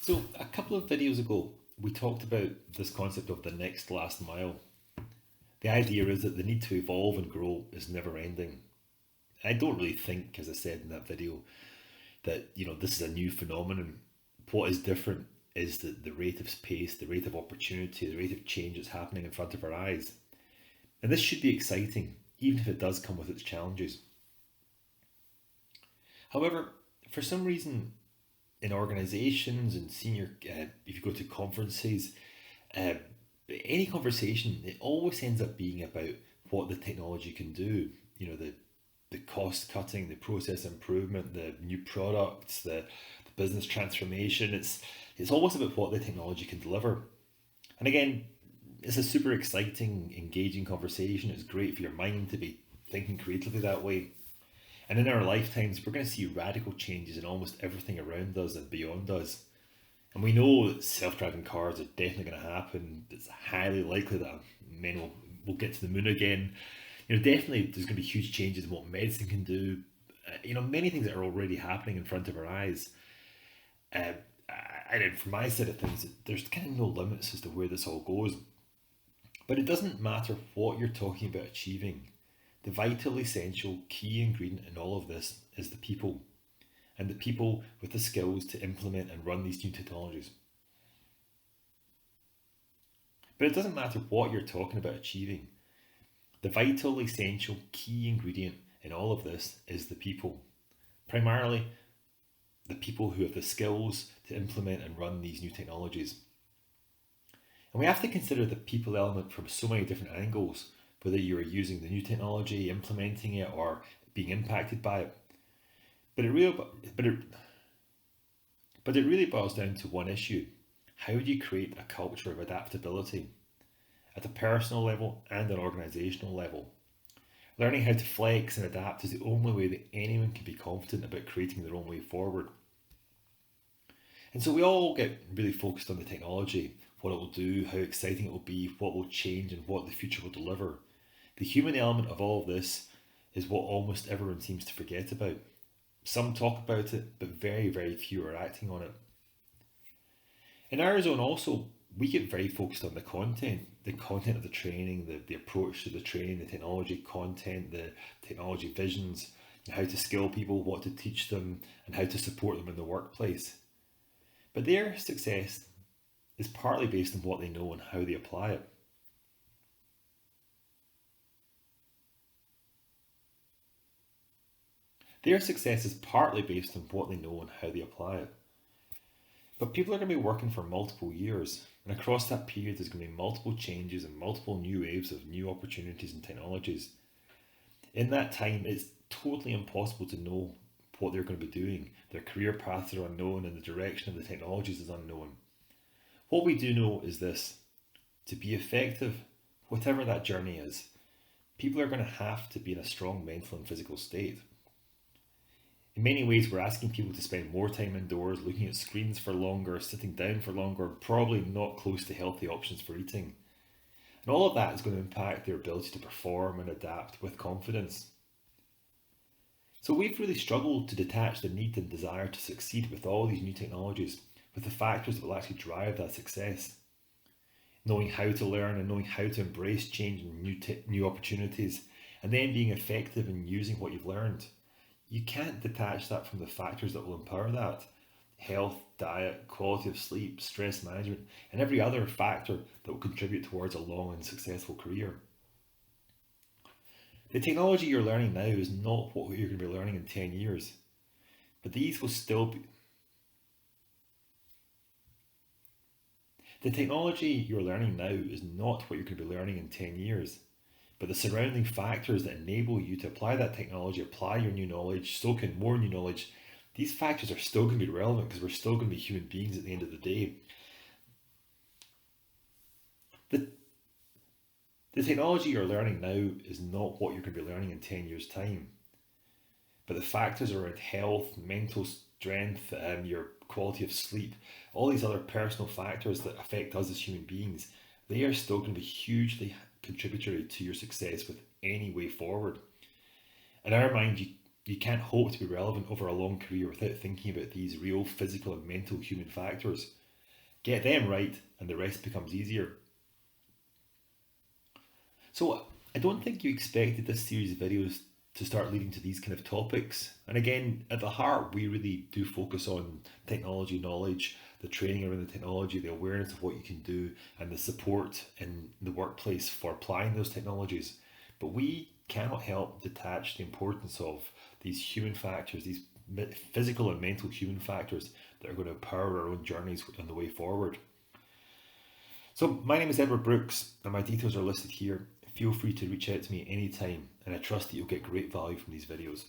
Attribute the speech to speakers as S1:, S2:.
S1: So, a couple of videos ago, we talked about this concept of the next last mile. The idea is that the need to evolve and grow is never ending. I don't really think, as I said in that video, that this is a new phenomenon. What is different is the rate of pace, the rate of opportunity, the rate of change that's happening in front of our eyes. And this should be exciting, even if it does come with its challenges. However, for some reason, in organizations and if you go to conferences, uh, any conversation, it always ends up being about what the technology can do. The cost cutting, the process improvement, the new products, the business transformation. It's always about what the technology can deliver. And again, it's a super exciting, engaging conversation. It's great for your mind to be thinking creatively that way. And in our lifetimes, we're going to see radical changes in almost everything around us and beyond us. And we know that self-driving cars are definitely going to happen. It's highly likely that men will get to the moon again. Definitely there's going to be huge changes in what medicine can do. Many things that are already happening in front of our eyes. Uh, and from my side of things, there's kind of no limits as to where this all goes. But it doesn't matter what you're talking about achieving. The vital, essential, key ingredient in all of this is the people, and the people with the skills to implement and run these new technologies. But it doesn't matter what you're talking about achieving. The vital, essential, key ingredient in all of this is the people. Primarily, the people who have the skills to implement and run these new technologies. And we have to consider the people element from so many different angles, whether you are using the new technology, implementing it, or being impacted by it. But it really, but it, but it really boils down to one issue: how do you create a culture of adaptability at a personal level and an organisational level? Learning how to flex and adapt is the only way that anyone can be confident about creating their own way forward. And so we all get really focused on the technology, what it will do, how exciting it will be, what will change, and what the future will deliver. The human element of all of this is what almost everyone seems to forget about. Some talk about it, but very, very few are acting on it. In our zone, also, we get very focused on the content of the training, the approach to the training, the technology content, the technology visions, how to skill people, what to teach them, and how to support them in the workplace. But their success is partly based on what they know and how they apply it. Their success is partly based on what they know and how they apply it. But people are going to be working for multiple years, and across that period, there's going to be multiple changes and multiple new waves of new opportunities and technologies. In that time, it's totally impossible to know what they're going to be doing. Their career paths are unknown, and the direction of the technologies is unknown. What we do know is this: to be effective, whatever that journey is, people are going to have to be in a strong mental and physical state. In many ways, we're asking people to spend more time indoors, looking at screens for longer, sitting down for longer, probably not close to healthy options for eating. And all of that is going to impact their ability to perform and adapt with confidence. So we've really struggled to detach the need and desire to succeed with all these new technologies, with the factors that will actually drive that success. Knowing how to learn and knowing how to embrace change and new opportunities, and then being effective in using what you've learned. You can't detach that from the factors that will empower that: health, diet, quality of sleep, stress management, and every other factor that will contribute towards a long and successful career. The technology you're learning now is not what you're going to be learning in 10 years, but these will still be. The technology you're learning now is not what you're going to be learning in 10 years, but the surrounding factors that enable you to apply that technology, apply your new knowledge, soak in more new knowledge, these factors are still going to be relevant because we're still going to be human beings at the end of the day. The, the technology you're learning now is not what you're going to be learning in 10 years' time, but the factors around health, mental strength, your quality of sleep, all these other personal factors that affect us as human beings, they are still going to be hugely contributory to your success with any way forward. In our mind, you can't hope to be relevant over a long career without thinking about these real physical and mental human factors. Get them right, and the rest becomes easier. So I don't think you expected this series of videos to start leading to these kind of topics. And again, at the heart, we really do focus on technology knowledge, the training around the technology, the awareness of what you can do, and the support in the workplace for applying those technologies. But we cannot help detach the importance of these human factors, these physical and mental human factors that are going to power our own journeys on the way forward. So, my name is Edward Brooks, and my details are listed here. Feel free to reach out to me anytime, and I trust that you'll get great value from these videos.